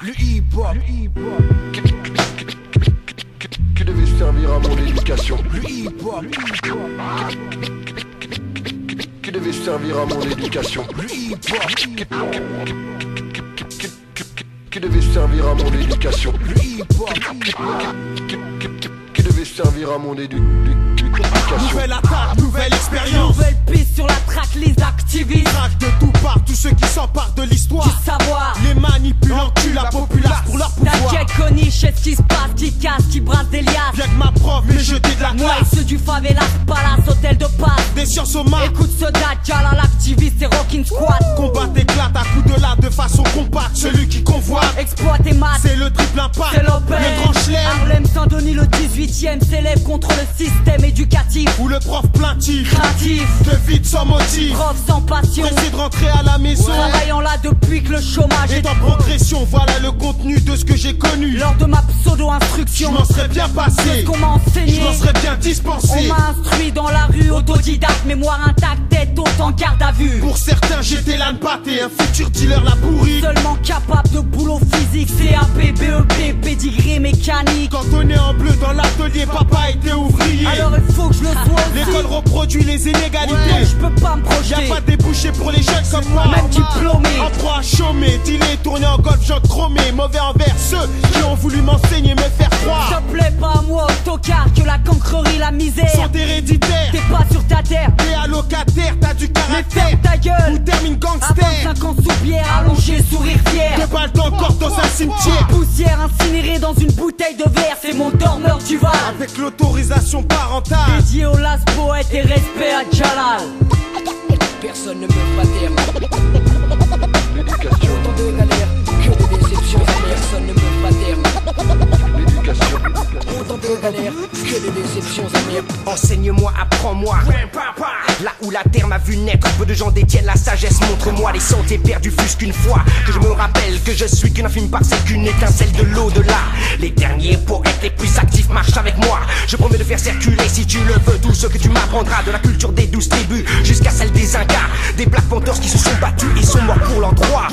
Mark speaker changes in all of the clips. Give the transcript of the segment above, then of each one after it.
Speaker 1: Le hip-hop qui devait servir à mon éducation. Le hip-hop qui devait servir à mon éducation. Le hip-hop qui devait servir à mon éducation. Le hip-hop qui devait servir à mon éducation.
Speaker 2: Nouvelle attaque, nouvelle expérience.
Speaker 3: Nouvelle piste sur la track, les activistes.
Speaker 2: Traque de tout part, tous ceux qui s'emparent de l'histoire.
Speaker 3: Du savoir.
Speaker 2: Les manipulants tuent la populace pour leur pouvoir.
Speaker 3: T'inquiète Connie, je sais ce qui se passe, qui casse, qui brasse des liasses.
Speaker 2: Bien que ma prof m'ait jeté de la
Speaker 3: Moi
Speaker 2: classe.
Speaker 3: ceux du favela, palace, hôtel de passe.
Speaker 2: Des sciences au maths.
Speaker 3: Écoute ce Dajjal, l'activiste et rockin' squad.
Speaker 2: Combat éclate à coups de latte de façon compacte. Celui qui convoite,
Speaker 3: Exploite et mat,
Speaker 2: c'est le triple impact.
Speaker 3: c'est l'open.
Speaker 2: Le grand chelem
Speaker 3: Harlem Saint-Denis, le 18ème s'élève contre le système éducatif.
Speaker 2: ou le prof plaintif.
Speaker 3: Craintif,
Speaker 2: De vide sans motif.
Speaker 3: prof sans passion.
Speaker 2: Pressé de rentrer à la maison.
Speaker 3: Travaillant là depuis que le chômage
Speaker 2: Et
Speaker 3: est
Speaker 2: en progression, voilà le contenu de ce que j'ai connu.
Speaker 3: lors de ma
Speaker 2: Je
Speaker 3: pseudo-instruction.
Speaker 2: m'en serais bien passé.
Speaker 3: Qu'on m'a
Speaker 2: Je
Speaker 3: enseigné.
Speaker 2: m'en serais bien
Speaker 3: On
Speaker 2: dispensé.
Speaker 3: m'a instruit dans la rue, autodidacte, mémoire intacte, tête haute en garde à vue.
Speaker 2: Pour certains, j'étais l'âne pâté, un futur dealer la pourrie.
Speaker 3: Seulement capable de boulot physique, CAP, BEP, pédigré mécanique.
Speaker 2: Quand on est en bleu dans l'atelier, papa était ouvrier.
Speaker 3: Alors il faut que je le sois aussi.
Speaker 2: L'école reproduit les inégalités.
Speaker 3: Donc je peux pas me
Speaker 2: Y'a
Speaker 3: projeter.
Speaker 2: pas de débouché pour les jeunes comme moi.
Speaker 3: Même diplômé.
Speaker 2: En proie à chômer, dealer, tourner en golf, jog chromé. Mauvais envers ceux qui ont voulu m'enseigner, me faire
Speaker 3: Ça
Speaker 2: croire.
Speaker 3: plaît pas à moi, autocar, que la cancrerie, la misère.
Speaker 2: Sont héréditaires,
Speaker 3: T'es pas sur ta terre.
Speaker 2: t'es allocataire, t'as du
Speaker 3: Mais
Speaker 2: caractère.
Speaker 3: ferme ta
Speaker 2: Ou
Speaker 3: gueule.
Speaker 2: termine
Speaker 3: À
Speaker 2: gangster.
Speaker 3: 25 ans sous bière, allongé, sourire fier.
Speaker 2: 2 balles dans le corps dans un cimetière.
Speaker 3: Poussière incinérée dans une bouteille de verre, c'est mon dormeur du Val.
Speaker 2: Avec l'autorisation parentale.
Speaker 3: Dédié au las poète et respect à Jalal.
Speaker 4: Personne ne me fera taire.
Speaker 1: L'éducation,
Speaker 4: Autant de galères que de déceptions amères. Personne ne me fera taire.
Speaker 1: l'éducation.
Speaker 4: Autant de galères que de déceptions amères.
Speaker 5: Enseigne-moi, apprends-moi. Là où la terre m'a vu naître, peu de gens détiennent la sagesse. Montre-moi les sentiers perdus, fût-ce qu'une fois que je me rappelle que je suis qu'une infime parcelle, qu'une étincelle de l'au-delà. Les derniers poètes les plus actifs marchent avec moi. Je promets de faire circuler, si tu le veux, tout ce que tu m'apprendras. De la culture des 12 tribus jusqu'à celle des Incas. Des Black Panthers qui se sont battus et sont morts pour leur droit.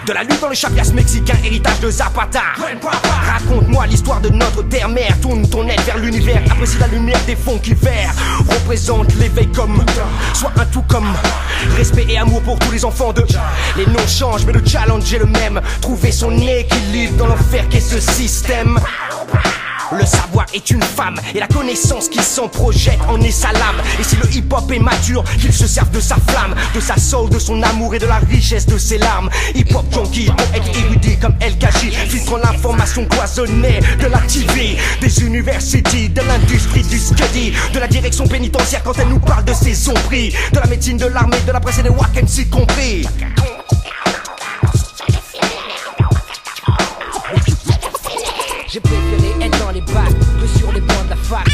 Speaker 5: De la lutte dans le chapias mexicain, héritage de Zapata. Raconte-moi l'histoire de notre terre-mère. Tourne ton aile vers l'univers, apprécie la lumière des fonds qui verts. Représente l'éveil comme soit un tout comme respect et amour pour tous les enfants de. Les noms changent mais le challenge est le même. Trouver son équilibre dans l'enfer qu'est ce système. Le savoir est une femme et la connaissance qui s'en projette en est sa lame. Et si le hip-hop est mature, qu'il se serve de sa flamme, de sa soul, de son amour et de la richesse de ses larmes. Hip-hop junkie, poète érudit comme LKJ, filtrant l'information cloisonnée de la TV, des universités, de l'industrie du study, de la direction pénitentiaire quand elle nous parle de ses sombris, de la médecine, de l'armée, de la presse et des wack MC compris.
Speaker 4: J'ai préféré être dans les bacs que sur les bancs de la fac.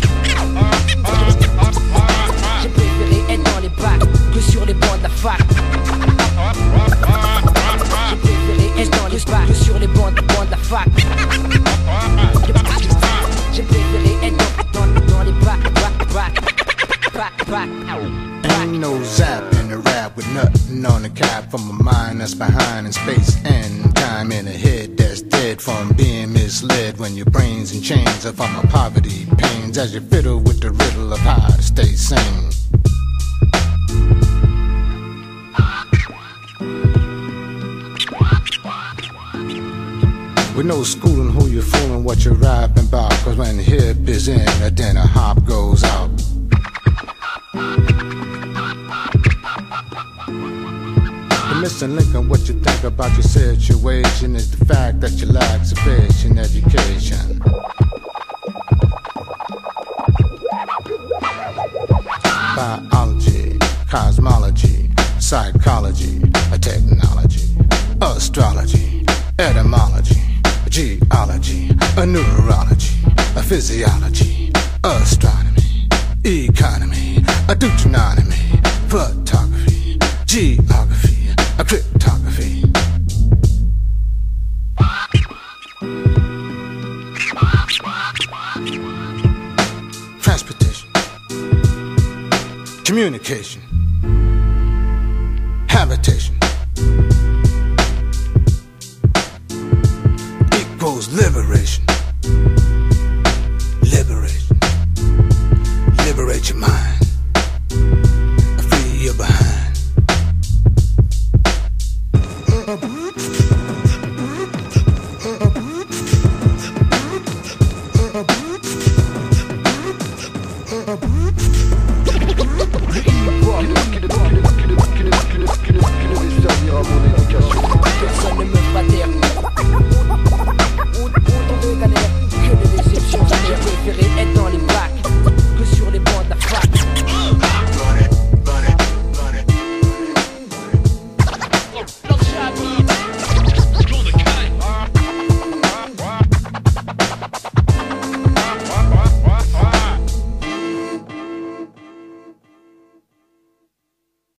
Speaker 4: J'ai préféré être dans les bacs que sur les bancs de la fac. J'ai préféré être dans les bacs que sur les bancs de la fac. J'ai préféré être dans les bacs.
Speaker 6: Ain't no zap in the rap with nothing on the cap from a mind that's behind in space and time in a head that's dead from being misled when your brain's in chains or from a poverty pains as you fiddle with the riddle of how to stay sane. With no schooling who you're fooling, what you're rapping about, cause when the hip is in, then a hop goes out. The missing link on what you think about your situation is the fact that you lack sufficient education. Biology, cosmology, psychology, technology, astrology, etymology, geology, neurology, physiology, astronomy, economy, deuteronomy, photography, geography, cryptography. Transportation, communication, habitation, generation.